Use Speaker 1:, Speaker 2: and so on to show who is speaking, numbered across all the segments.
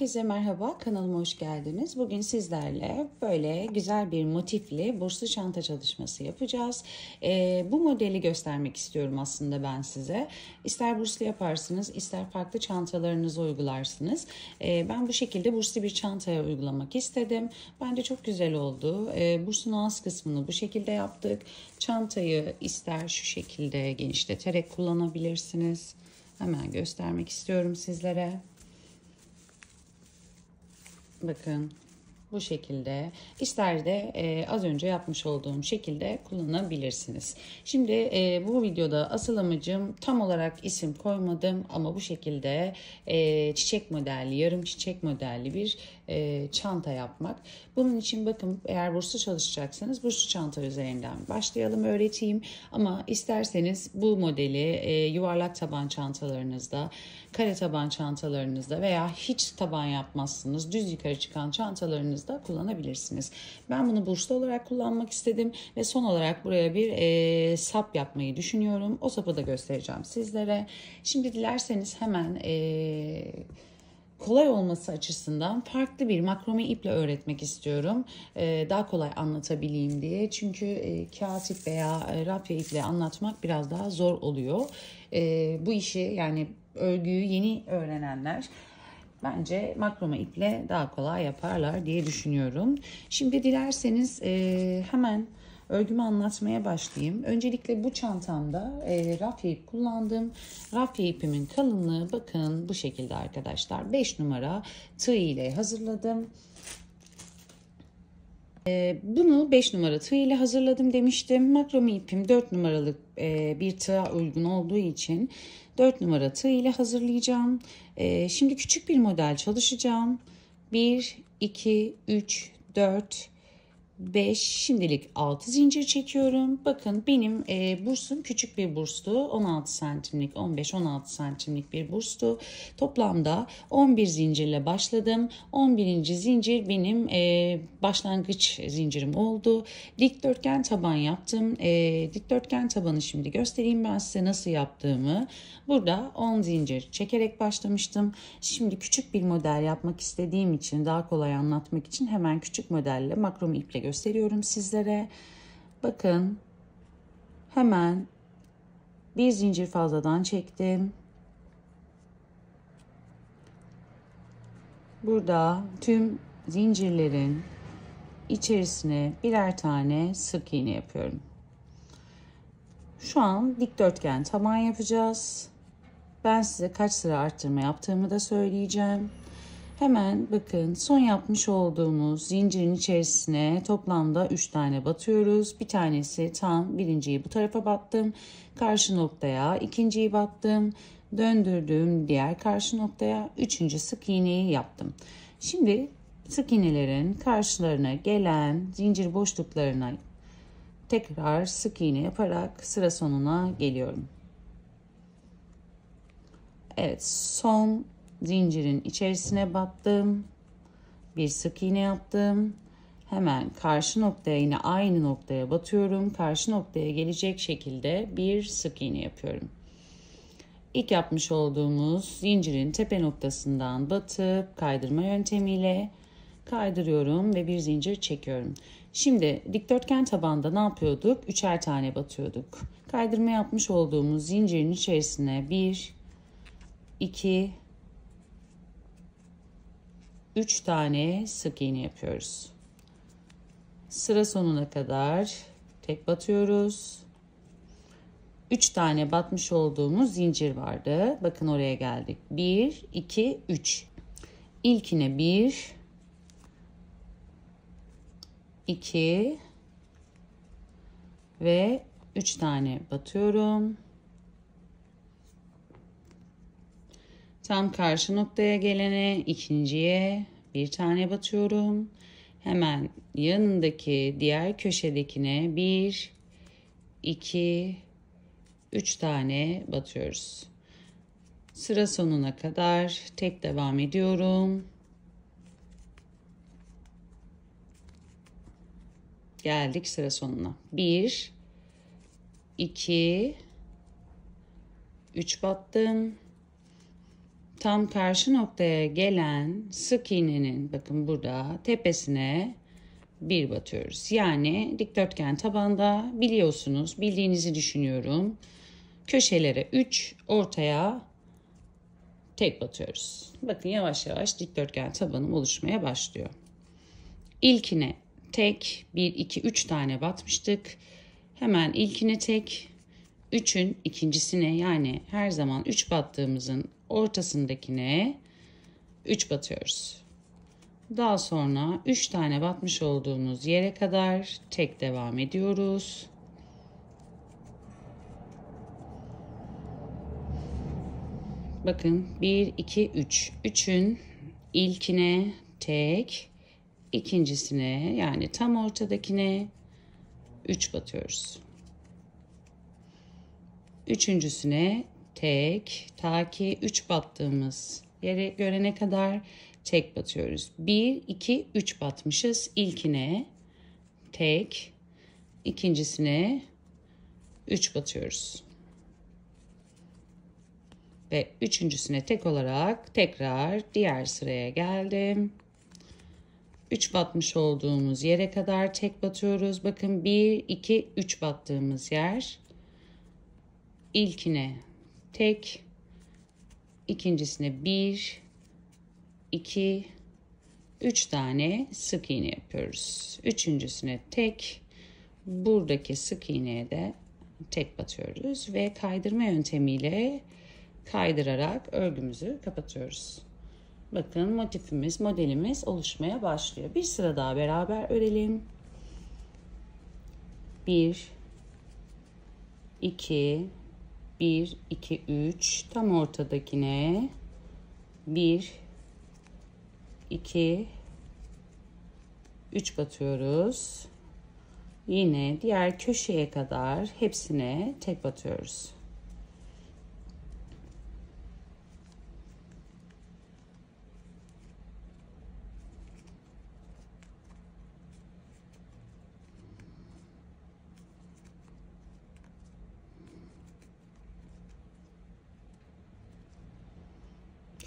Speaker 1: Herkese merhaba, kanalıma hoş geldiniz. Bugün sizlerle böyle güzel bir motifli burslu çanta çalışması yapacağız. Bu modeli göstermek istiyorum aslında ben size. İster burslu yaparsınız, ister farklı çantalarınızı uygularsınız. Ben bu şekilde burslu bir çantaya uygulamak istedim. Bence çok güzel oldu. Bursun ağız kısmını bu şekilde yaptık. Çantayı ister şu şekilde genişleterek kullanabilirsiniz. Hemen göstermek istiyorum sizlere. Bakın bu şekilde, ister de az önce yapmış olduğum şekilde kullanabilirsiniz. Şimdi bu videoda asıl amacım tam olarak isim koymadım ama bu şekilde çiçek modelli, yarım çiçek modelli bir çanta yapmak. Bunun için bakın, eğer burslu çalışacaksanız burslu çanta üzerinden başlayalım, öğreteyim. Ama isterseniz bu modeli yuvarlak taban çantalarınızda, kare taban çantalarınızda veya hiç taban yapmazsınız, düz yukarı çıkan çantalarınızda kullanabilirsiniz. Ben bunu burslu olarak kullanmak istedim ve son olarak buraya bir sap yapmayı düşünüyorum. O sapı da göstereceğim sizlere. Şimdi dilerseniz hemen kolay olması açısından farklı bir makrome iple öğretmek istiyorum. Daha kolay anlatabileyim diye. Çünkü kağıt ip veya rafya iple anlatmak biraz daha zor oluyor. Bu işi, yani örgüyü yeni öğrenenler bence makrome iple daha kolay yaparlar diye düşünüyorum. Şimdi dilerseniz hemen örgümü anlatmaya başlayayım. Öncelikle bu çantamda rafya ip kullandım. Rafya ipimin kalınlığı bakın bu şekilde arkadaşlar. 5 numara tığ ile hazırladım. Bunu 5 numara tığ ile hazırladım demiştim. Makrome ipim 4 numaralık bir tığa uygun olduğu için 4 numara tığ ile hazırlayacağım. Şimdi küçük bir model çalışacağım. 1, 2, 3, 4, 5, şimdilik 6 zincir çekiyorum. Bakın benim bursum küçük bir burstu. 16 santimlik, 15-16 santimlik bir burstu. Toplamda 11 zincirle başladım. 11. zincir benim başlangıç zincirim oldu. Dikdörtgen taban yaptım. Dikdörtgen tabanı şimdi göstereyim ben size nasıl yaptığımı. Burada 10 zincir çekerek başlamıştım. Şimdi küçük bir model yapmak istediğim için, daha kolay anlatmak için hemen küçük modelle makrome iple gösteriyorum sizlere. Bakın hemen bir zincir fazladan çektim. Burada tüm zincirlerin içerisine birer tane sık iğne yapıyorum. Şu an dikdörtgen taban yapacağız. Ben size kaç sıra arttırma yaptığımı da söyleyeceğim. Hemen bakın, son yapmış olduğumuz zincirin içerisine toplamda 3 tane batıyoruz. Bir tanesi tam, birinciyi bu tarafa battım. Karşı noktaya ikinciyi battım. Döndürdüm diğer karşı noktaya. Üçüncü sık iğneyi yaptım. Şimdi sık iğnelerin karşılarına gelen zincir boşluklarına tekrar sık iğne yaparak sıra sonuna geliyorum. Evet, son zincirin içerisine battım. Bir sık iğne yaptım. Hemen karşı noktaya, yine aynı noktaya batıyorum. Karşı noktaya gelecek şekilde bir sık iğne yapıyorum. İlk yapmış olduğumuz zincirin tepe noktasından batıp kaydırma yöntemiyle kaydırıyorum ve bir zincir çekiyorum. Şimdi dikdörtgen tabanda ne yapıyorduk? Üçer tane batıyorduk. Kaydırma yapmış olduğumuz zincirin içerisine 1, 2, 3 tane sık iğne yapıyoruz. Sıra sonuna kadar tek batıyoruz. 3 tane batmış olduğumuz zincir vardı. Bakın oraya geldik. 1, 2, 3. İlkine 1, 2 ve 3 tane batıyorum. Tam karşı noktaya gelene ikinciye bir tane batıyorum. Hemen yanındaki diğer köşedekine 1, 2, 3 tane batıyoruz. Sıra sonuna kadar tek devam ediyorum. Geldik sıra sonuna. 1, 2, 3 battım. tam karşı noktaya gelen sık iğnenin bakın burada tepesine bir batıyoruz. Yani dikdörtgen tabanda biliyorsunuz, bildiğinizi düşünüyorum. Köşelere 3, ortaya tek batıyoruz. Bakın yavaş yavaş dikdörtgen tabanım oluşmaya başlıyor. İlkine tek 1, 2, 3 tane batmıştık. Hemen ilkine tek, 3'ün ikincisine yani her zaman 3 battığımızın ortasındakine 3 batıyoruz. Daha sonra 3 tane batmış olduğumuz yere kadar tek devam ediyoruz. Bakın 1, 2, 3. 3'ün ilkine tek, ikincisine yani tam ortadakine 3 batıyoruz. Üçüncüsüne tek, ta ki 3 battığımız yere görene kadar tek batıyoruz. 1, 2, 3 batmışız. İlkine tek, ikincisine 3 batıyoruz. Ve üçüncüsüne tek olarak tekrar diğer sıraya geldim. 3 batmış olduğumuz yere kadar tek batıyoruz. Bakın 1, 2, 3 battığımız yer. İlkine tek, ikincisine 1, 2, 3 tane sık iğne yapıyoruz. Üçüncüsüne tek, buradaki sık iğneye de tek batıyoruz ve kaydırma yöntemiyle kaydırarak örgümüzü kapatıyoruz. Bakın motifimiz, modelimiz oluşmaya başlıyor. Bir sıra daha beraber örelim. 1, 2, 1, 2, 3 tam ortadakine 1, 2, 3 batıyoruz. Yine diğer köşeye kadar hepsine tek batıyoruz.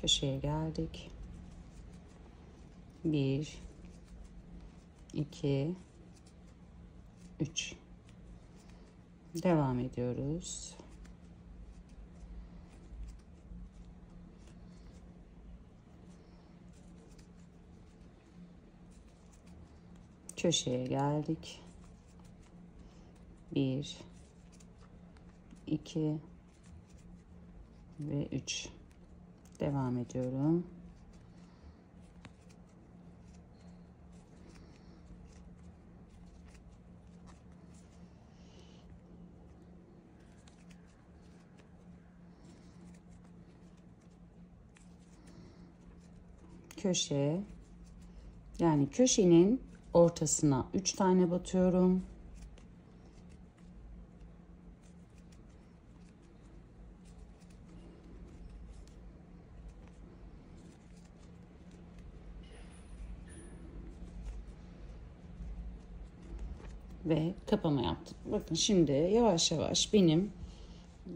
Speaker 1: Köşeye geldik. 1, 2, 3. Devam ediyoruz. Köşeye geldik. 1, 2 ve 3. Devam ediyorum. Köşe, yani köşenin ortasına 3 tane batıyorum. Ve kapama yaptım. Bakın şimdi yavaş yavaş benim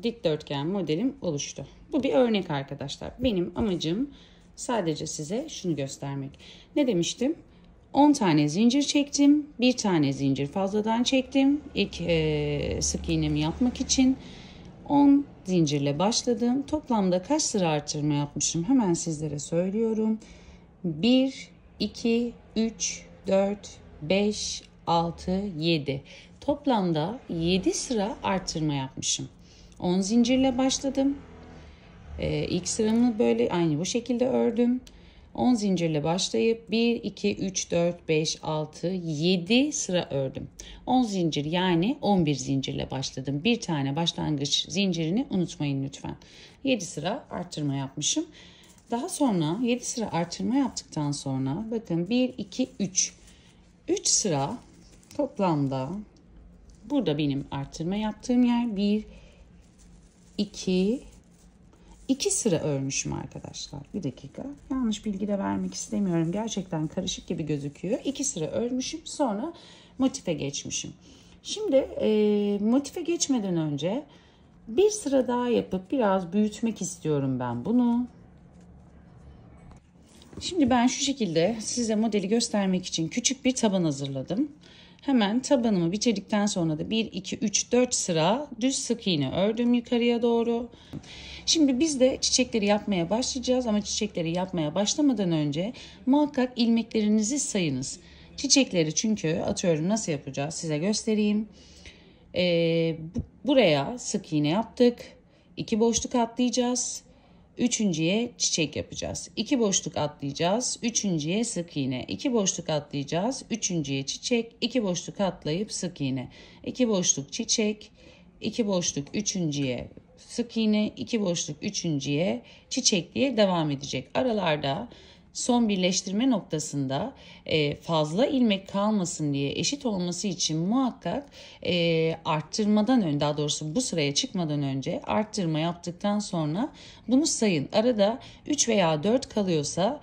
Speaker 1: dikdörtgen modelim oluştu. Bu bir örnek arkadaşlar. Benim amacım sadece size şunu göstermek. Ne demiştim? 10 tane zincir çektim. Bir tane zincir fazladan çektim. İlk sık iğnemi yapmak için 10 zincirle başladım. Toplamda kaç sıra artırma yapmışım? Hemen sizlere söylüyorum. 1, 2, 3, 4, 5, 6, 7. Toplamda 7 sıra artırma yapmışım. 10 zincirle başladım. İlk sıramı böyle aynı bu şekilde ördüm. 10 zincirle başlayıp 1, 2, 3, 4, 5, 6, 7 sıra ördüm. 10 zincir yani 11 zincirle başladım. Bir tane başlangıç zincirini unutmayın lütfen. 7 sıra artırma yapmışım. Daha sonra 7 sıra artırma yaptıktan sonra bakın 1, 2, 3. 3 sıra toplamda burada benim artırma yaptığım yer 1, 2 sıra örmüşüm arkadaşlar. Bir dakika. Yanlış bilgi de vermek istemiyorum. Gerçekten karışık gibi gözüküyor. 2 sıra örmüşüm. Sonra motife geçmişim. Şimdi motife geçmeden önce bir sıra daha yapıp biraz büyütmek istiyorum ben bunu. Şimdi ben şu şekilde size modeli göstermek için küçük bir taban hazırladım. Hemen tabanımı bitirdikten sonra da 1, 2, 3, 4 sıra düz sık iğne ördüm yukarıya doğru. Şimdi biz de çiçekleri yapmaya başlayacağız ama çiçekleri yapmaya başlamadan önce muhakkak ilmeklerinizi sayınız. Çiçekleri çünkü atıyorum nasıl yapacağız size göstereyim. Buraya sık iğne yaptık. 2 boşluk atlayacağız. Üçüncüye çiçek yapacağız. 2 boşluk atlayacağız. Üçüncüye sık iğne. 2 boşluk atlayacağız. Üçüncüye çiçek. 2 boşluk atlayıp sık iğne. 2 boşluk çiçek. 2 boşluk üçüncüye sık iğne. 2 boşluk üçüncüye çiçek diye devam edecek. Aralarda son birleştirme noktasında fazla ilmek kalmasın diye eşit olması için muhakkak arttırmadan önce, daha doğrusu bu sıraya çıkmadan önce arttırma yaptıktan sonra bunu sayın. Arada 3 veya 4 kalıyorsa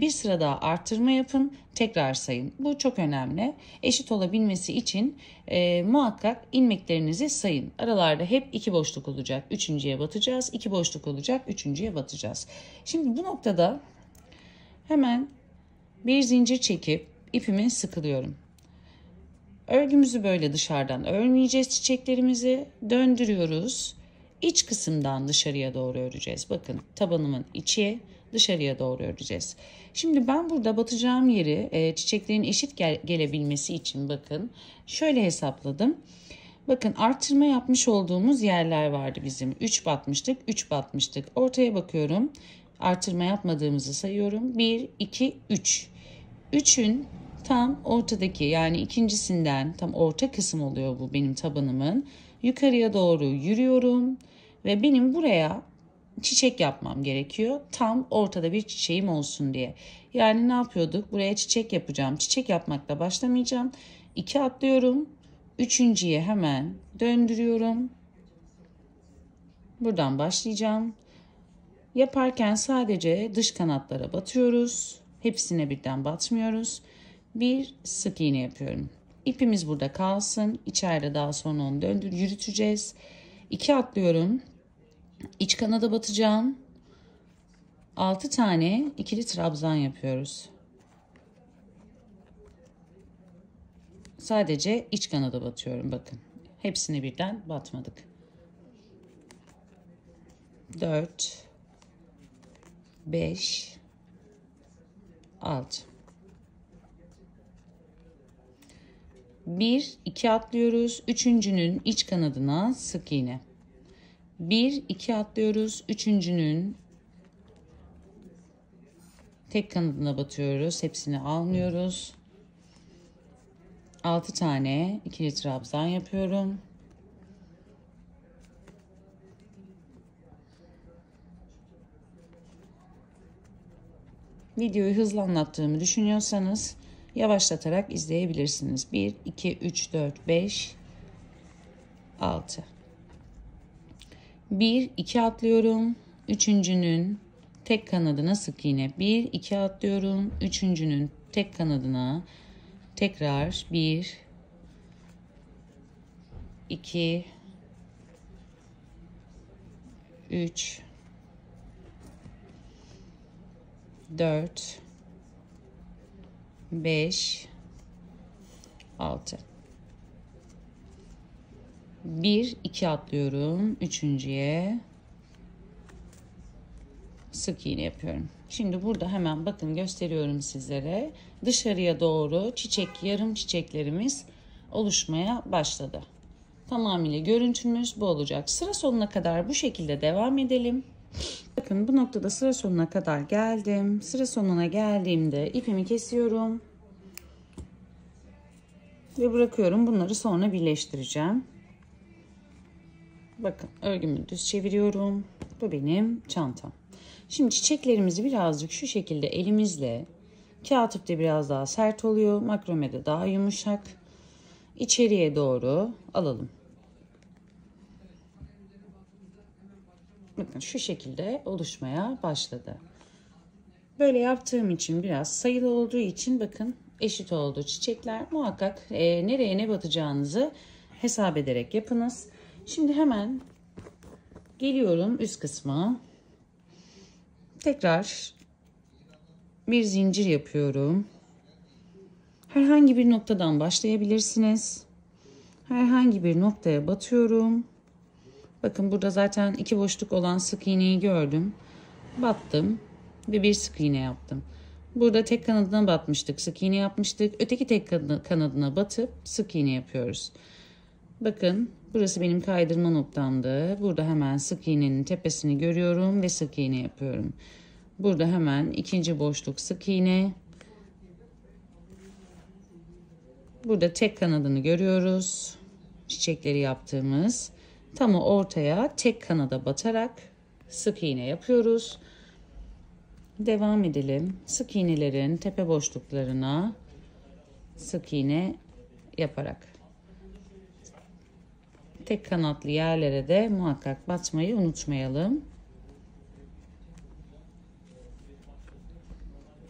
Speaker 1: bir sıra daha arttırma yapın, tekrar sayın. Bu çok önemli. Eşit olabilmesi için muhakkak ilmeklerinizi sayın. Aralarda hep 2 boşluk olacak. Üçüncüye batacağız. 2 boşluk olacak. Üçüncüye batacağız. Şimdi bu noktada hemen bir zincir çekip ipimi sıkılıyorum. Örgümüzü böyle dışarıdan örmeyeceğiz, çiçeklerimizi döndürüyoruz. İç kısımdan dışarıya doğru öreceğiz. Bakın tabanımın içi dışarıya doğru öreceğiz. Şimdi ben burada batacağım yeri çiçeklerin eşit gelebilmesi için bakın şöyle hesapladım. Bakın arttırma yapmış olduğumuz yerler vardı bizim. 3 batmıştık, 3 batmıştık. Ortaya bakıyorum. Artırma yapmadığımızı sayıyorum. 1, 2, 3. 3'ün tam ortadaki yani ikincisinden tam orta kısım oluyor bu benim tabanımın. Yukarıya doğru yürüyorum ve benim buraya çiçek yapmam gerekiyor. Tam ortada bir çiçeğim olsun diye. Yani ne yapıyorduk? Buraya çiçek yapacağım. Çiçek yapmakla başlamayacağım. 2 atlıyorum. Üçüncüye hemen döndürüyorum. Buradan başlayacağım. Yaparken sadece dış kanatlara batıyoruz. Hepsine birden batmıyoruz. Bir sık iğne yapıyorum. İpimiz burada kalsın. İçeride daha sonra onu yürüteceğiz. 2 atlıyorum. İç kanada batacağım. 6 tane ikili trabzan yapıyoruz. Sadece iç kanada batıyorum bakın. Hepsine birden batmadık. 4 5 6 1 2 atlıyoruz. Üçüncünün iç kanadına sık iğne. 1 2 atlıyoruz. Üçüncünün tek kanadına batıyoruz. Hepsini almıyoruz. 6 tane ikili trabzan yapıyorum. Videoyu hızlı anlattığımı düşünüyorsanız yavaşlatarak izleyebilirsiniz. 1, 2, 3, 4, 5, 6. 1, 2 atlıyorum. Üçüncünün tek kanadına sık iğne. 1, 2 atlıyorum. Üçüncünün tek kanadına tekrar 1, 2, 3, 4, 5, 6. 1, 2 atlıyorum. Üçüncüye sık iğne yapıyorum. Şimdi burada hemen bakın gösteriyorum sizlere. Dışarıya doğru yarım çiçeklerimiz oluşmaya başladı. Tamamıyla görüntümüz bu olacak. Sıra sonuna kadar bu şekilde devam edelim. Bakın bu noktada sıra sonuna kadar geldim. Sıra sonuna geldiğimde ipimi kesiyorum. Ve bırakıyorum. Bunları sonra birleştireceğim. Bakın örgümü düz çeviriyorum. Bu benim çantam. Şimdi çiçeklerimizi birazcık şu şekilde elimizle, kağıt ipte biraz daha sert oluyor. Makromede daha yumuşak. İçeriye doğru alalım. Bakın şu şekilde oluşmaya başladı. Böyle yaptığım için biraz sayılı olduğu için bakın eşit oldu çiçekler. Muhakkak nereye ne batacağınızı hesap ederek yapınız. Şimdi hemen geliyorum üst kısma. Tekrar bir zincir yapıyorum. Herhangi bir noktadan başlayabilirsiniz. Herhangi bir noktaya batıyorum. Bakın burada zaten 2 boşluk olan sık iğneyi gördüm. Battım ve bir sık iğne yaptım. Burada tek kanadına batmıştık, sık iğne yapmıştık. Öteki tek kanadına batıp sık iğne yapıyoruz. Bakın burası benim kaydırma noktamdı. Burada hemen sık iğnenin tepesini görüyorum ve sık iğne yapıyorum. Burada hemen ikinci boşluk sık iğne. Burada tek kanadını görüyoruz. Çiçekleri yaptığımız. Tam ortaya tek kanada batarak sık iğne yapıyoruz. Devam edelim. Sık iğnelerin tepe boşluklarına sık iğne yaparak. Tek kanatlı yerlere de muhakkak batmayı unutmayalım.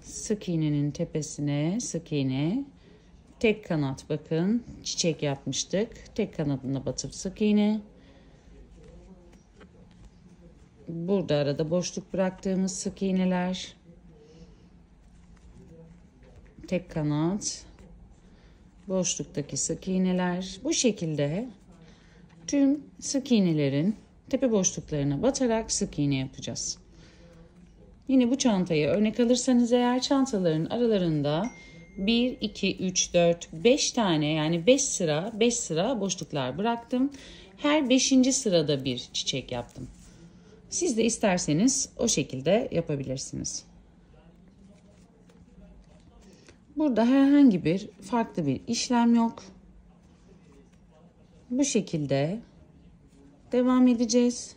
Speaker 1: Sık iğnenin tepesine sık iğne. Tek kanat, bakın çiçek yapmıştık. Tek kanadına batıp sık iğne. Burada arada boşluk bıraktığımız sık iğneler. Tek kanat. Boşluktaki sık iğneler. Bu şekilde tüm sık iğnelerin tepe boşluklarına batarak sık iğne yapacağız. Yine bu çantayı örnek alırsanız eğer, çantaların aralarında 1, 2, 3, 4, 5 tane, yani 5 sıra boşluklar bıraktım. Her 5. sırada bir çiçek yaptım. Siz de isterseniz o şekilde yapabilirsiniz. Burada herhangi bir farklı bir işlem yok. Bu şekilde devam edeceğiz.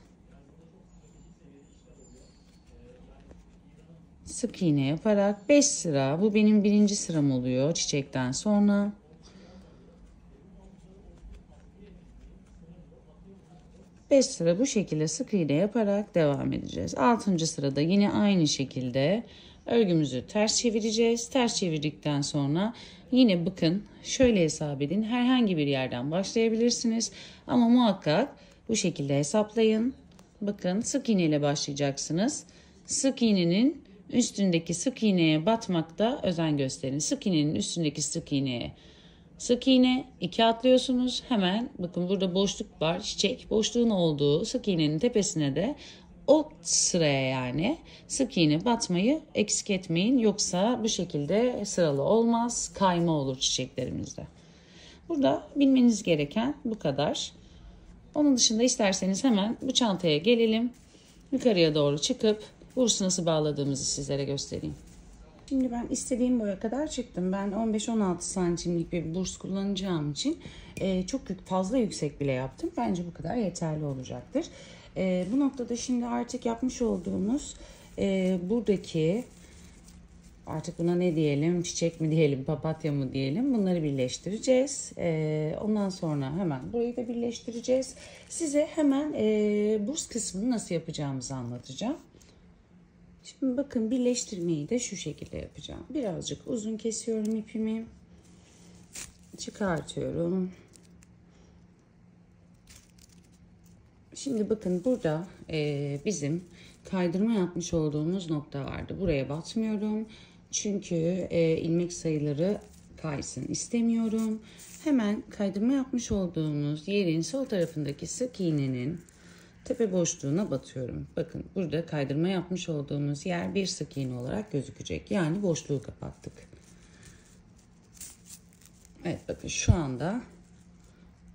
Speaker 1: Sık iğne yaparak 5 sıra, bu benim 1. sıram oluyor çiçekten sonra. Beş sıra bu şekilde sık iğne yaparak devam edeceğiz. 6. sırada yine aynı şekilde örgümüzü ters çevireceğiz. Ters çevirdikten sonra yine bakın şöyle hesap edin. Herhangi bir yerden başlayabilirsiniz. Ama muhakkak bu şekilde hesaplayın. Bakın sık iğne ile başlayacaksınız. Sık iğnenin üstündeki sık iğneye batmakta özen gösterin. Sık iğnenin üstündeki sık iğneye sık iğne, 2 atlıyorsunuz. Hemen bakın burada boşluk var, çiçek boşluğun olduğu sık iğnenin tepesine de o sıraya, yani sık iğne batmayı eksik etmeyin. Yoksa bu şekilde sıralı olmaz, kayma olur çiçeklerimizde. Burada bilmeniz gereken bu kadar. Onun dışında isterseniz hemen bu çantaya gelelim. Yukarıya doğru çıkıp bursu nasıl bağladığımızı sizlere göstereyim. Şimdi ben istediğim boya kadar çıktım. Ben 15-16 santimlik bir burs kullanacağım için çok fazla yüksek bile yaptım. Bence bu kadar yeterli olacaktır. Bu noktada şimdi artık yapmış olduğumuz buradaki, artık buna ne diyelim, çiçek mi diyelim, papatya mı diyelim, bunları birleştireceğiz. Ondan sonra hemen burayı da birleştireceğiz. Size hemen burs kısmını nasıl yapacağımızı anlatacağım. Şimdi bakın, birleştirmeyi de şu şekilde yapacağım. Birazcık uzun kesiyorum ipimi. Çıkartıyorum. Şimdi bakın burada bizim kaydırma yapmış olduğumuz nokta vardı. Buraya batmıyorum. Çünkü ilmek sayıları kaysın istemiyorum. Hemen kaydırma yapmış olduğumuz yerin sol tarafındaki sık iğnenin tepe boşluğuna batıyorum. Bakın burada kaydırma yapmış olduğumuz yer bir sık iğne olarak gözükecek. Yani boşluğu kapattık. Evet, bakın şu anda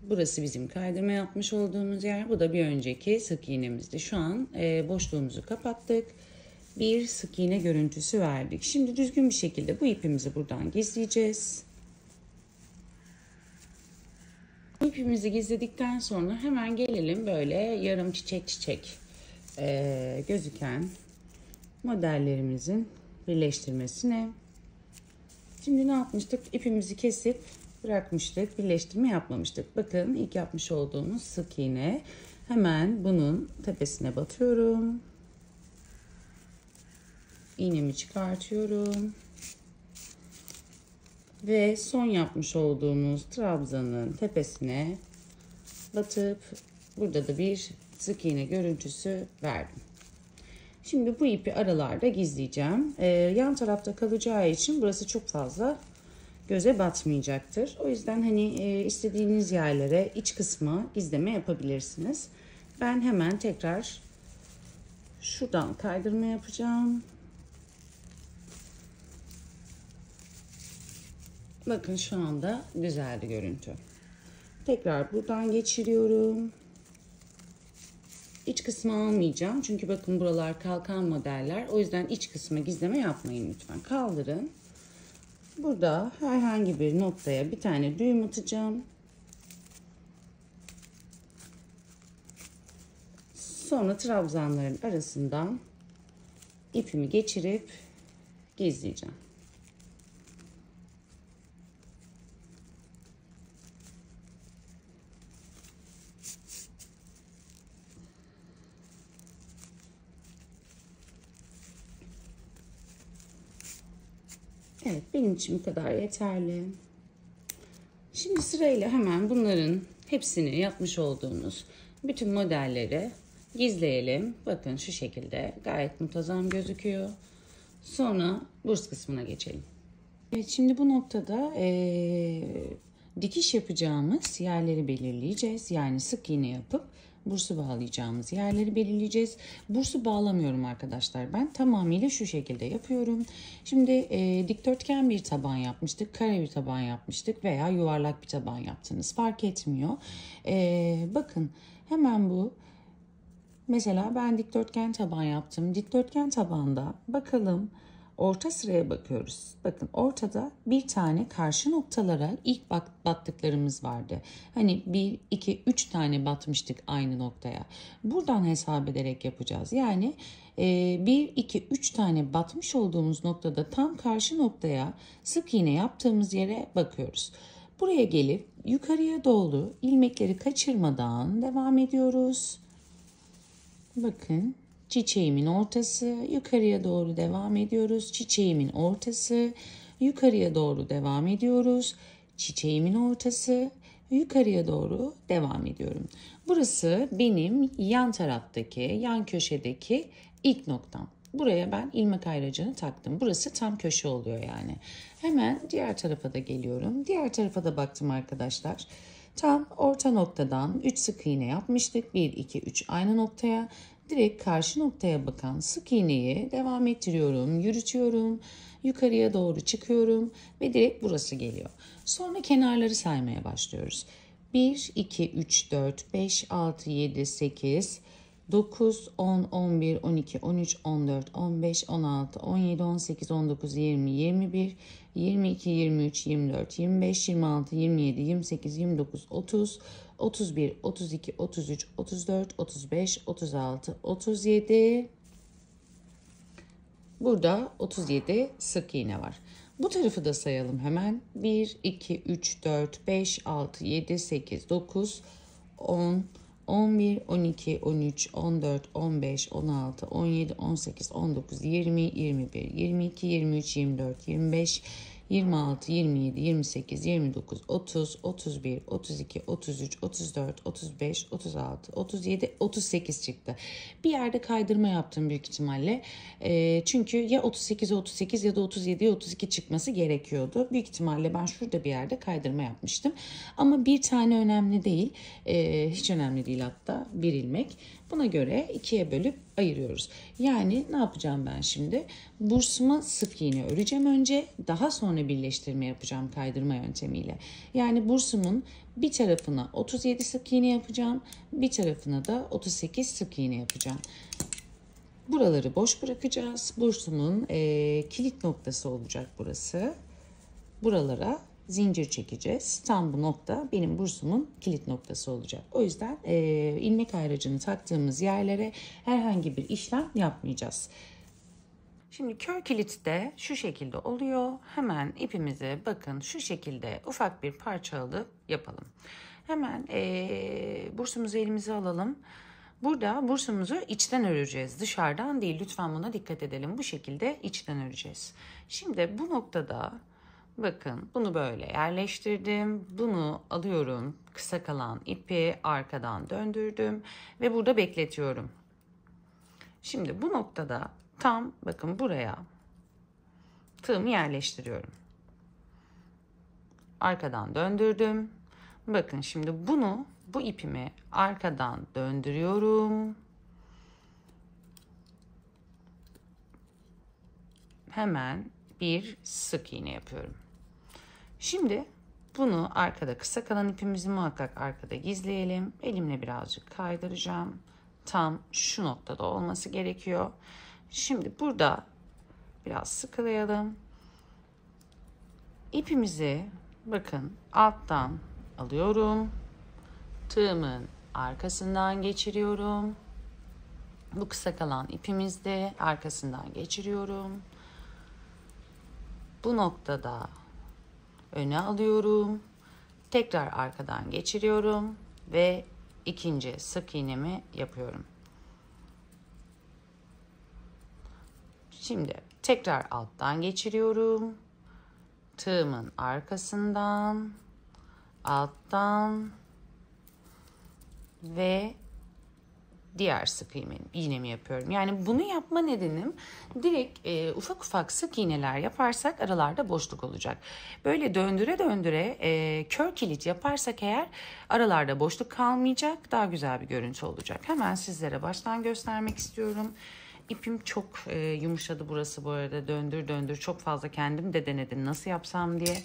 Speaker 1: burası bizim kaydırma yapmış olduğumuz yer. Bu da bir önceki sık iğnemizdi. Şu an boşluğumuzu kapattık. Bir sık iğne görüntüsü verdik. Şimdi düzgün bir şekilde bu ipimizi buradan gizleyeceğiz. İpimizi gizledikten sonra hemen gelelim böyle yarım çiçek gözüken modellerimizin birleştirmesine. Şimdi ne yapmıştık? İpimizi kesip bırakmıştık. Birleştirme yapmamıştık. Bakın ilk yapmış olduğumuz sık iğne. Hemen bunun tepesine batıyorum. İğnemi çıkartıyorum. Ve son yapmış olduğumuz trabzanın tepesine batıp burada da bir sık iğne görüntüsü verdim. Şimdi bu ipi aralarda gizleyeceğim. Yan tarafta kalacağı için burası çok fazla göze batmayacaktır. O yüzden hani istediğiniz yerlere iç kısmı gizleme yapabilirsiniz. Ben hemen tekrar şuradan kaydırma yapacağım. Bakın şu anda güzeldi görüntü. Tekrar buradan geçiriyorum. İç kısmı almayacağım. Çünkü bakın buralar kalkan modeller. O yüzden iç kısmı gizleme yapmayın lütfen. Kaldırın. Burada herhangi bir noktaya bir tane düğüm atacağım. Sonra trabzanların arasından ipimi geçirip gizleyeceğim. Evet, benim için bu kadar yeterli. Şimdi sırayla hemen bunların hepsini yapmış olduğumuz bütün modelleri gizleyelim. Bakın şu şekilde gayet muntazam gözüküyor. Sonra burs kısmına geçelim. Evet, şimdi bu noktada dikiş yapacağımız yerleri belirleyeceğiz. Yani sık iğne yapıp bursu bağlayacağımız yerleri belirleyeceğiz. Bursu bağlamıyorum arkadaşlar. Ben tamamıyla şu şekilde yapıyorum. Şimdi dikdörtgen bir taban yapmıştık. Kare bir taban yapmıştık. Veya yuvarlak bir taban yaptınız. Fark etmiyor. Bakın hemen bu. Mesela ben dikdörtgen taban yaptım. Dikdörtgen tabanda bakalım. Orta sıraya bakıyoruz. Bakın ortada bir tane karşı noktalara ilk battıklarımız vardı. Hani 1, 2, 3 tane batmıştık aynı noktaya. Buradan hesap ederek yapacağız. Yani 1, 2, 3 tane batmış olduğumuz noktada tam karşı noktaya sık iğne yaptığımız yere bakıyoruz. Buraya gelip yukarıya doğru ilmekleri kaçırmadan devam ediyoruz. Bakın. Çiçeğimin ortası, yukarıya doğru devam ediyoruz. Çiçeğimin ortası, yukarıya doğru devam ediyoruz. Çiçeğimin ortası, yukarıya doğru devam ediyorum. Burası benim yan taraftaki, yan köşedeki ilk noktam. Buraya ben ilmek ayracını taktım. Burası tam köşe oluyor yani. Hemen diğer tarafa da geliyorum. Diğer tarafa da baktım arkadaşlar. Tam orta noktadan 3 sık iğne yapmıştık. 1, 2, 3 aynı noktaya. Direkt karşı noktaya bakan sık iğneyi devam ettiriyorum, yürütüyorum, yukarıya doğru çıkıyorum ve direkt burası geliyor. Sonra kenarları saymaya başlıyoruz. 1, 2, 3, 4, 5, 6, 7, 8, 9, 10, 11, 12, 13, 14, 15, 16, 17, 18, 19, 20, 21, 22, 23, 24, 25, 26, 27, 28, 29, 30, 31, 32, 33, 34, 35, 36, 37. Burada 37 sık iğne var. Bu tarafı da sayalım hemen. 1, 2, 3, 4, 5, 6, 7, 8, 9, 10, 11, 12, 13, 14, 15, 16, 17, 18, 19, 20, 21, 22, 23, 24, 25, 26, 27, 28, 29, 30, 31, 32, 33, 34, 35, 36, 37, 38 çıktı. Bir yerde kaydırma yaptım büyük ihtimalle. Çünkü ya 38'e 38 ya da 37'ye 32 çıkması gerekiyordu. Büyük ihtimalle ben şurada bir yerde kaydırma yapmıştım. Ama bir tane önemli değil. Hiç önemli değil hatta bir ilmek. Buna göre ikiye bölüp ayırıyoruz. Yani ne yapacağım ben şimdi? Bursuma sık iğne öreceğim önce. Daha sonra birleştirme yapacağım kaydırma yöntemiyle. Yani bursumun bir tarafına 37 sık iğne yapacağım. Bir tarafına da 38 sık iğne yapacağım. Buraları boş bırakacağız. Bursumun kilit noktası olacak burası. Buralara zincir çekeceğiz. Tam bu nokta benim bursumun kilit noktası olacak. O yüzden ilmek ayracını taktığımız yerlere herhangi bir işlem yapmayacağız. Şimdi kör kilit de şu şekilde oluyor. Hemen ipimizi bakın şu şekilde ufak bir parça alıp yapalım. Hemen bursumuzu elimize alalım. Burada bursumuzu içten öreceğiz. Dışarıdan değil. Lütfen buna dikkat edelim. Bu şekilde içten öreceğiz. Şimdi bu noktada bakın bunu böyle yerleştirdim. Bunu alıyorum. Kısa kalan ipi arkadan döndürdüm. Ve burada bekletiyorum. Şimdi bu noktada tam bakın buraya tığımı yerleştiriyorum. Arkadan döndürdüm. Bakın şimdi bu ipimi arkadan döndürüyorum. Hemen bir sık iğne yapıyorum. Şimdi bunu arkada kısa kalan ipimizi muhakkak arkada gizleyelim. Elimle birazcık kaydıracağım. Tam şu noktada olması gerekiyor. Şimdi burada biraz sıkılayalım. İpimizi bakın alttan alıyorum. Tığımın arkasından geçiriyorum. Bu kısa kalan ipimizde arkasından geçiriyorum. Bu noktada öne alıyorum. Tekrar arkadan geçiriyorum ve ikinci sık iğnemi yapıyorum. Şimdi tekrar alttan geçiriyorum. Tığımın arkasından, alttan ve diğer sık iğnemi yapıyorum. Yani bunu yapma nedenim direkt ufak ufak sık iğneler yaparsak aralarda boşluk olacak. Böyle döndüre döndüre kör kilit yaparsak eğer aralarda boşluk kalmayacak. Daha güzel bir görüntü olacak. Hemen sizlere baştan göstermek istiyorum. İpim çok yumuşadı burası bu arada. Döndür döndür çok fazla kendim de denedim nasıl yapsam diye.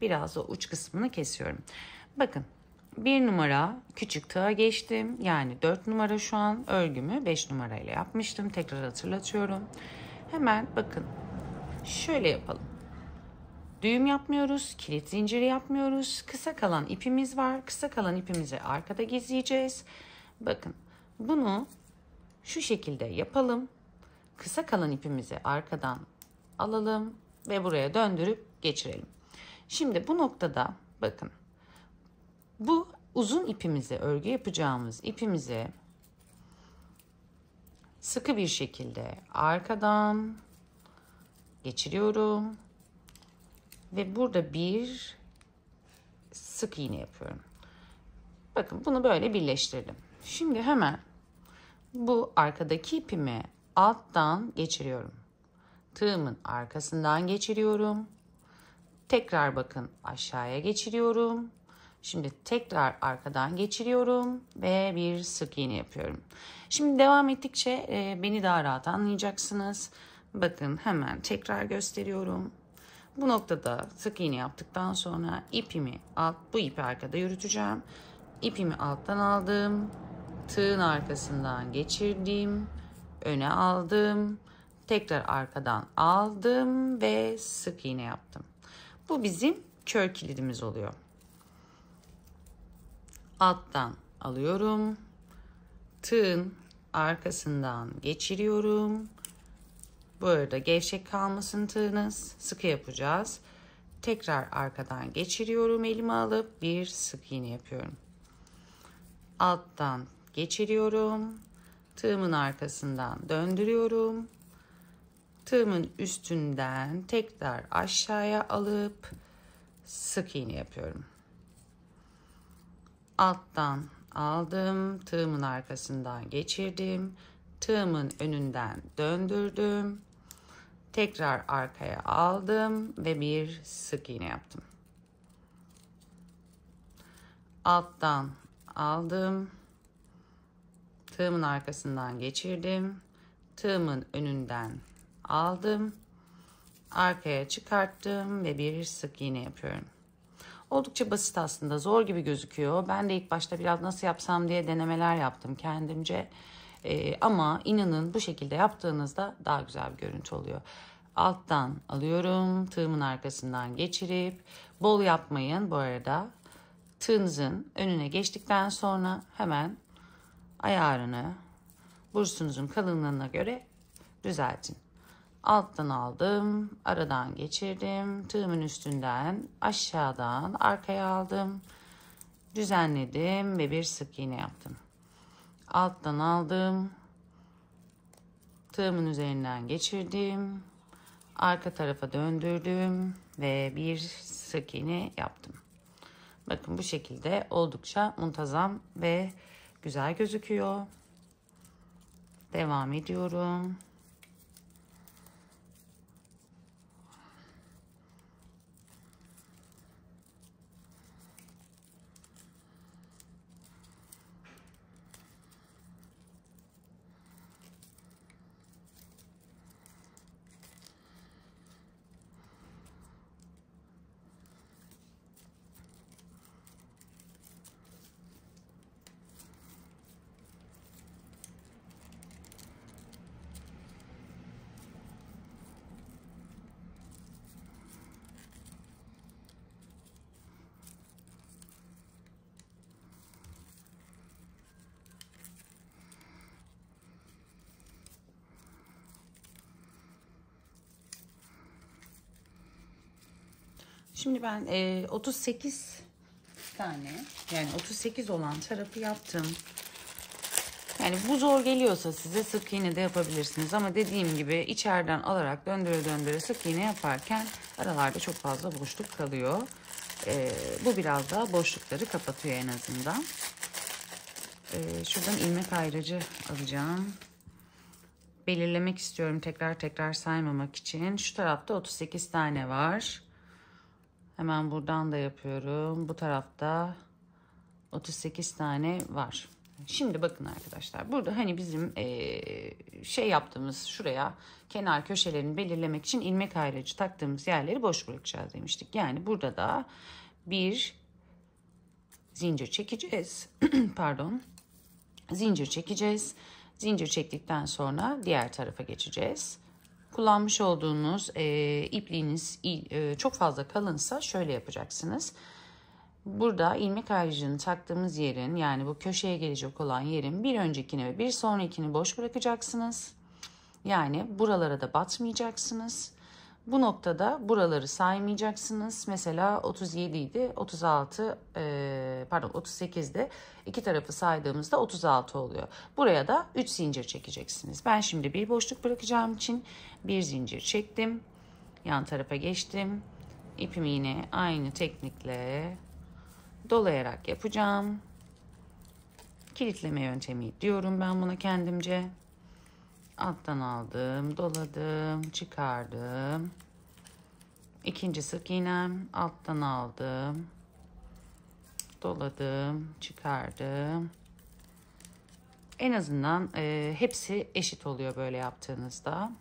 Speaker 1: Biraz o uç kısmını kesiyorum. Bakın. 1 numara küçük tığa geçtim. Yani 4 numara şu an örgümü 5 numarayla yapmıştım. Tekrar hatırlatıyorum. Hemen bakın şöyle yapalım. Düğüm yapmıyoruz. Kilit zinciri yapmıyoruz. Kısa kalan ipimiz var. Kısa kalan ipimizi arkada gizleyeceğiz. Bakın bunu şu şekilde yapalım. Kısa kalan ipimizi arkadan alalım ve buraya döndürüp geçirelim. Şimdi bu noktada bakın. Bu uzun ipimizi, örgü yapacağımız ipimizi sıkı bir şekilde arkadan geçiriyorum ve burada bir sık iğne yapıyorum. Bakın bunu böyle birleştirdim. Şimdi hemen bu arkadaki ipimi alttan geçiriyorum. Tığımın arkasından geçiriyorum. Tekrar bakın aşağıya geçiriyorum. Şimdi tekrar arkadan geçiriyorum ve bir sık iğne yapıyorum. Şimdi devam ettikçe beni daha rahat anlayacaksınız. Bakın hemen tekrar gösteriyorum. Bu noktada sık iğne yaptıktan sonra bu ipi arkada yürüteceğim. İpimi alttan aldım. Tığın arkasından geçirdim. Öne aldım. Tekrar arkadan aldım ve sık iğne yaptım. Bu bizim kör kilidimiz oluyor. Alttan alıyorum. Tığın arkasından geçiriyorum. Bu arada gevşek kalmasın tığınız. Sıkı yapacağız. Tekrar arkadan geçiriyorum. Elime alıp bir sık iğne yapıyorum. Alttan geçiriyorum. Tığımın arkasından döndürüyorum. Tığımın üstünden tekrar aşağıya alıp sık iğne yapıyorum. Alttan aldım, tığımın arkasından geçirdim, tığımın önünden döndürdüm, tekrar arkaya aldım ve bir sık iğne yaptım. Alttan aldım, tığımın arkasından geçirdim, tığımın önünden aldım, arkaya çıkarttım ve bir sık iğne yapıyorum. Oldukça basit aslında, zor gibi gözüküyor. Ben de ilk başta biraz nasıl yapsam diye denemeler yaptım kendimce. Ama inanın bu şekilde yaptığınızda daha güzel bir görüntü oluyor. Alttan alıyorum, tığımın arkasından geçirip, bol yapmayın bu arada. Tığınızın önüne geçtikten sonra hemen ayarını bursunuzun kalınlığına göre düzeltin. Alttan aldım, aradan geçirdim, tığımın üstünden aşağıdan arkaya aldım, düzenledim ve bir sık iğne yaptım. Alttan aldım, tığımın üzerinden geçirdim, arka tarafa döndürdüm ve bir sık iğne yaptım. Bakın bu şekilde oldukça muntazam ve güzel gözüküyor. Devam ediyorum. Şimdi ben 38 tane, yani 38 olan tarafı yaptım. Yani bu zor geliyorsa size sık iğne de yapabilirsiniz. Ama dediğim gibi içeriden alarak döndüre döndüre sık iğne yaparken aralarda çok fazla boşluk kalıyor. Bu biraz daha boşlukları kapatıyor en azından. Şuradan ilmek ayracı alacağım. Belirlemek istiyorum tekrar saymamak için. Şu tarafta 38 tane var. Hemen buradan da yapıyorum. Bu tarafta 38 tane var. Şimdi bakın arkadaşlar. Burada hani bizim şey yaptığımız şuraya kenar köşelerini belirlemek için ilmek ayracı taktığımız yerleri boş bırakacağız demiştik. Yani burada da bir zincir çekeceğiz. Pardon. Zincir çekeceğiz. Zincir çektikten sonra diğer tarafa geçeceğiz. Kullanmış olduğunuz ipliğiniz çok fazla kalınsa şöyle yapacaksınız. Burada ilmek ayracını taktığımız yerin, yani bu köşeye gelecek olan yerin bir öncekini ve bir sonrakini boş bırakacaksınız. Yani buralara da batmayacaksınız. Bu noktada buraları saymayacaksınız. Mesela 37 idi, 38'de iki tarafı saydığımızda 36 oluyor. Buraya da 3 zincir çekeceksiniz. Ben şimdi bir boşluk bırakacağım için bir zincir çektim. Yan tarafa geçtim. İpimi yine aynı teknikle dolayarak yapacağım. Kilitleme yöntemi diyorum ben buna kendimce. Alttan aldım, doladım, çıkardım. İkinci sık iğnem, alttan aldım, doladım, çıkardım. En azından hepsi eşit oluyor böyle yaptığınızda.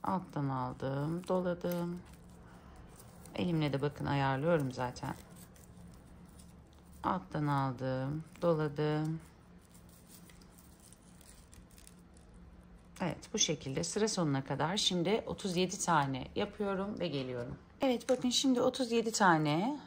Speaker 1: Alttan aldım, doladım. Elimle de bakın ayarlıyorum zaten. Alttan aldım, doladım. Evet, bu şekilde sıra sonuna kadar şimdi 37 tane yapıyorum ve geliyorum. Evet, bakın şimdi 37 tane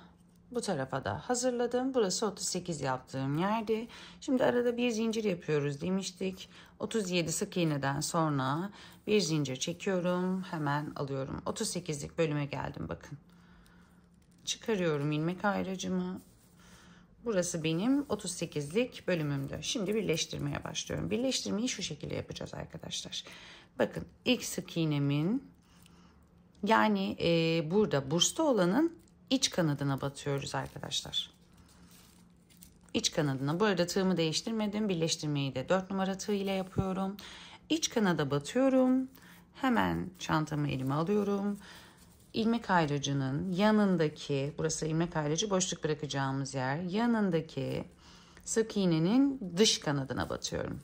Speaker 1: bu tarafa da hazırladım. Burası 38 yaptığım yerdi. Şimdi arada bir zincir yapıyoruz demiştik. 37 sık iğneden sonra bir zincir çekiyorum. Hemen alıyorum. 38'lik bölüme geldim bakın. Çıkarıyorum ilmek ayracımı. Burası benim 38'lik bölümümdü. Şimdi birleştirmeye başlıyorum. Birleştirmeyi şu şekilde yapacağız arkadaşlar. Bakın ilk sık iğnemin, yani burada bursta olanın iç kanadına batıyoruz arkadaşlar. İç kanadına. Bu arada tığımı değiştirmedim. Birleştirmeyi de 4 numara tığ ile yapıyorum. İç kanada batıyorum. Hemen çantamı elime alıyorum. İlmek ayracının yanındaki, burası ilmek ayracı boşluk bırakacağımız yer, yanındaki sık iğnenin dış kanadına batıyorum.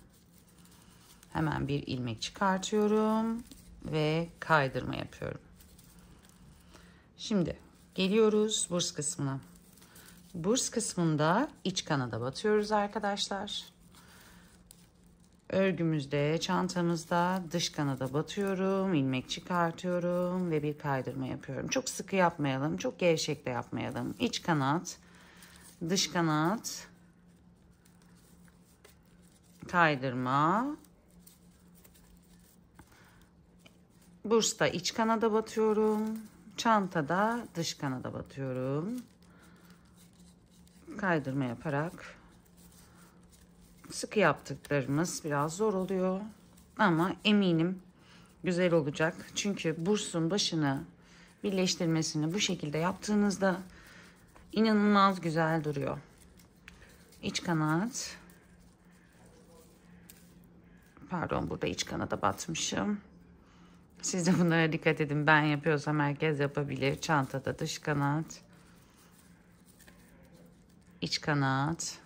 Speaker 1: Hemen bir ilmek çıkartıyorum ve kaydırma yapıyorum. Şimdi geliyoruz burs kısmına. Burs kısmında iç kanada batıyoruz arkadaşlar. Örgümüzde, çantamızda dış kanada batıyorum, ilmek çıkartıyorum ve bir kaydırma yapıyorum. Çok sıkı yapmayalım, çok gevşek de yapmayalım. İç kanat, dış kanat, kaydırma. Bursta iç kanada batıyorum, çantada dış kanada batıyorum. Kaydırma yaparak. Sıkı yaptıklarımız biraz zor oluyor ama eminim güzel olacak. Çünkü bursun başını birleştirmesini bu şekilde yaptığınızda inanılmaz güzel duruyor. İç kanat, Pardon, burada iç kanada batmışım. Siz de bunlara dikkat edin. Ben yapıyorsam herkes yapabilir. Çantada dış kanat, iç kanat,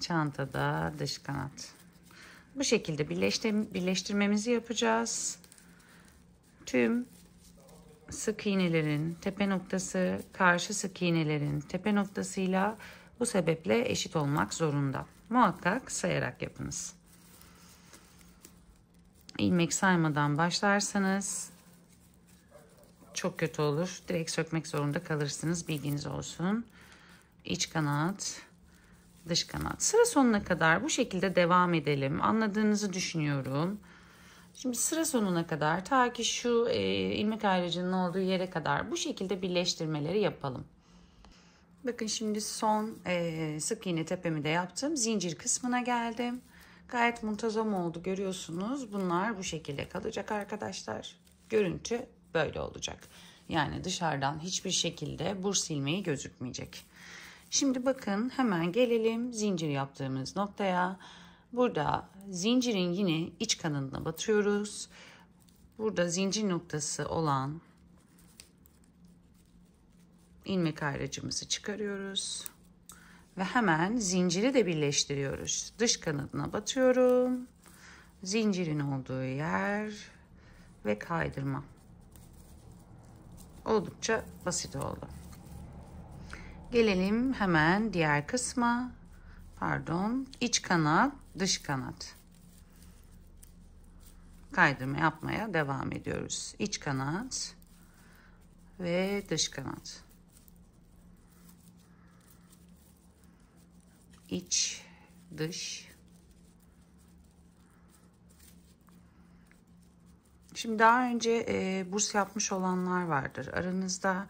Speaker 1: çantada dış kanat. Bu şekilde birleştirmemizi yapacağız. Tüm sık iğnelerin tepe noktası karşı sık iğnelerin tepe noktasıyla bu sebeple eşit olmak zorunda. Muhakkak sayarak yapınız. İlmek saymadan başlarsanız çok kötü olur. Direkt sökmek zorunda kalırsınız. Bilginiz olsun. İç kanat, dış kanat. Sıra sonuna kadar bu şekilde devam edelim. Anladığınızı düşünüyorum. Şimdi sıra sonuna kadar ta ki şu ilmek ayracının olduğu yere kadar bu şekilde birleştirmeleri yapalım. Bakın şimdi son sık iğne tepemi de yaptım. Zincir kısmına geldim. Gayet muntazam oldu, görüyorsunuz. Bunlar bu şekilde kalacak arkadaşlar. Görüntü böyle olacak. Yani dışarıdan hiçbir şekilde burs ilmeği gözükmeyecek. Şimdi bakın hemen gelelim zincir yaptığımız noktaya. Burada zincirin yine iç kanadına batıyoruz. Burada zincir noktası olan ilmek ayracımızı çıkarıyoruz. Ve hemen zinciri de birleştiriyoruz. Dış kanadına batıyorum. Zincirin olduğu yer ve kaydırma. Oldukça basit oldu. Gelelim hemen diğer kısma. Pardon, iç kanat, dış kanat. Kaydırma yapmaya devam ediyoruz. İç kanat ve dış kanat. İç, dış. Şimdi daha önce burs yapmış olanlar vardır aranızda.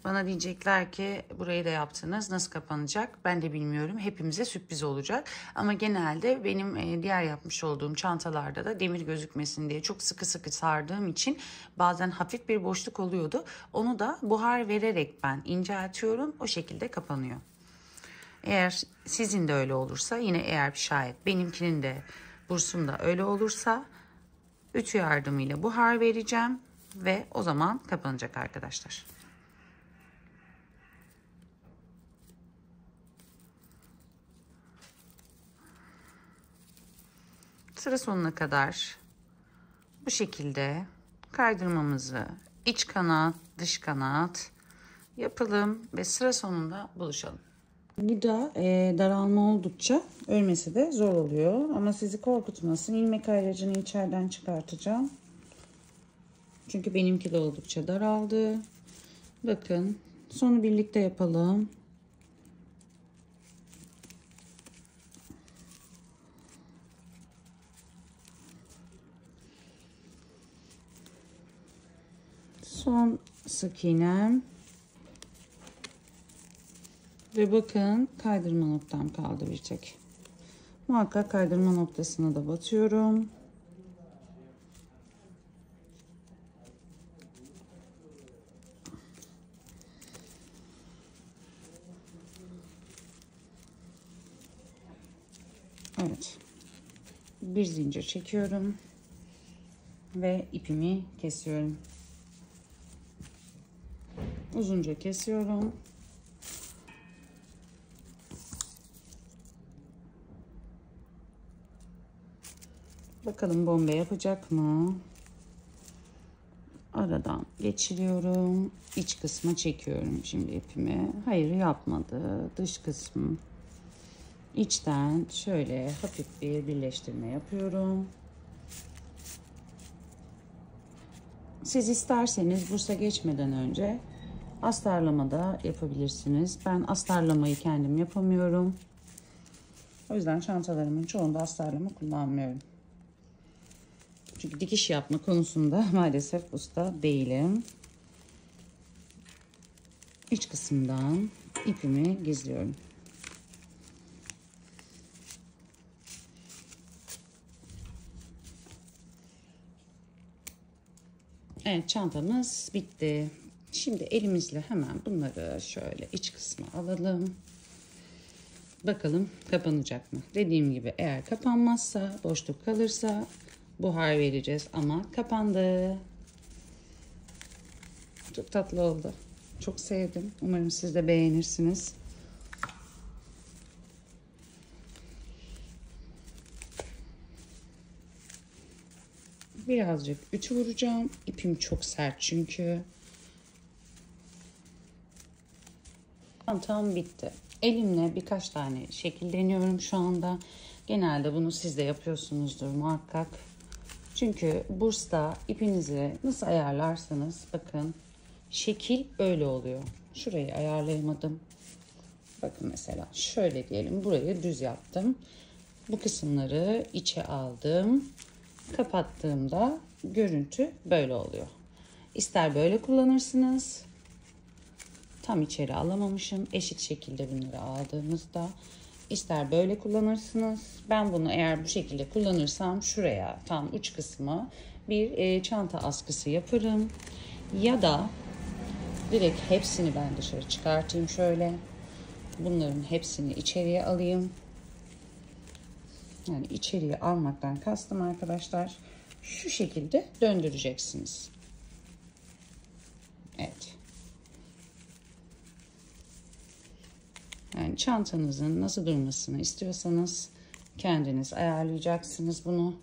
Speaker 1: Bana diyecekler ki burayı da yaptınız, nasıl kapanacak? Ben de bilmiyorum. Hepimize sürpriz olacak. Ama genelde benim diğer yapmış olduğum çantalarda da demir gözükmesin diye çok sıkı sıkı sardığım için bazen hafif bir boşluk oluyordu. Onu da buhar vererek ben inceltiyorum. O şekilde kapanıyor. Eğer sizin de öyle olursa, yine eğer şayet benimkinin de bursum da öyle olursa ütü yardımıyla buhar vereceğim ve o zaman kapanacak arkadaşlar. Sıra sonuna kadar bu şekilde kaydırmamızı iç kanat, dış kanat yapalım ve sıra sonunda buluşalım. Burada daralma oldukça örmesi de zor oluyor ama sizi korkutmasın. İlmek ayracını içeriden çıkartacağım. Çünkü benimki de oldukça daraldı. Bakın, sonu birlikte yapalım. Son sık iğnem. Ve bakın, kaydırma noktam kaldı bir tek. Muhakkak kaydırma noktasına da batıyorum. Evet. Bir zincir çekiyorum. Ve ipimi kesiyorum. Uzunca kesiyorum. Bakalım bombe yapacak mı? Aradan geçiriyorum. İç kısma çekiyorum şimdi ipimi. Hayır, yapmadı. Dış kısmı. İçten şöyle hafif bir birleştirme yapıyorum. Siz isterseniz bursa geçmeden önce astarlama da yapabilirsiniz. Ben astarlamayı kendim yapamıyorum. O yüzden çantalarımın çoğunda astarlama kullanmıyorum. Çünkü dikiş yapma konusunda maalesef usta değilim. İç kısımdan ipimi gizliyorum. Evet, çantamız bitti. Şimdi elimizle hemen bunları şöyle iç kısmı alalım. Bakalım kapanacak mı? Dediğim gibi eğer kapanmazsa, boşluk kalırsa buhar vereceğiz ama kapandı. Çok tatlı oldu. Çok sevdim. Umarım siz de beğenirsiniz. Birazcık ütü vuracağım. İpim çok sert çünkü. Çantam bitti. Elimle birkaç tane şekil deniyorum şu anda. Genelde bunu siz de yapıyorsunuzdur muhakkak. Çünkü bursta ipinizi nasıl ayarlarsanız bakın şekil öyle oluyor. Şurayı ayarlayamadım. Bakın mesela şöyle diyelim, burayı düz yaptım. Bu kısımları içe aldım. Kapattığımda görüntü böyle oluyor. İster böyle kullanırsınız. Tam içeri alamamışım. Eşit şekilde bunları aldığımızda. İster böyle kullanırsınız. Ben bunu eğer bu şekilde kullanırsam şuraya tam uç kısmı bir çanta askısı yaparım. Ya da direkt hepsini ben dışarı çıkartayım şöyle. Bunların hepsini içeriye alayım. Yani içeriye almaktan kastım arkadaşlar. Şu şekilde döndüreceksiniz. Evet. Yani çantanızın nasıl durmasını istiyorsanız kendiniz ayarlayacaksınız bunu.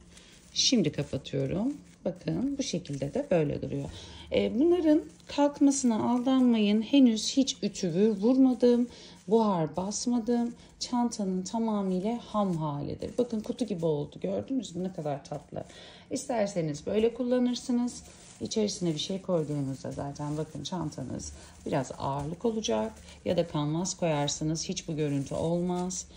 Speaker 1: Şimdi kapatıyorum. Bakın bu şekilde de böyle duruyor. Bunların kalkmasına aldanmayın. Henüz hiç ütü vurmadım. Buhar basmadım. Çantanın tamamıyla ham halidir. Bakın kutu gibi oldu. Gördünüz mü ne kadar tatlı. İsterseniz böyle kullanırsınız. İçerisine bir şey koyduğunuzda zaten bakın çantanız biraz ağırlık olacak. Ya da kanvas koyarsınız. Hiç bu görüntü olmaz.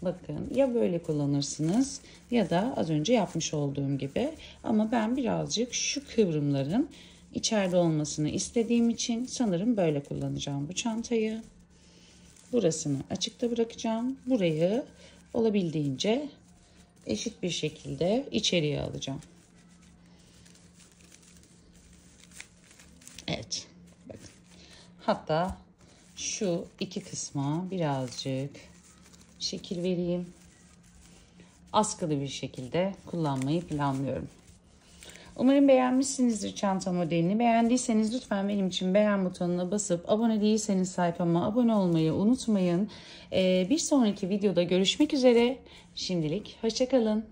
Speaker 1: Bakın ya böyle kullanırsınız ya da az önce yapmış olduğum gibi. Ama ben birazcık şu kıvrımların içeride olmasını istediğim için sanırım böyle kullanacağım bu çantayı. Burasını açıkta bırakacağım. Burayı olabildiğince eşit bir şekilde içeriye alacağım. Evet. Bakın. Hatta şu iki kısma birazcık şekil vereyim. Askılı bir şekilde kullanmayı planlıyorum. Umarım beğenmişsinizdir çanta modelini. Beğendiyseniz lütfen benim için beğen butonuna basıp abone değilseniz sayfama abone olmayı unutmayın. Bir sonraki videoda görüşmek üzere. Şimdilik hoşça kalın.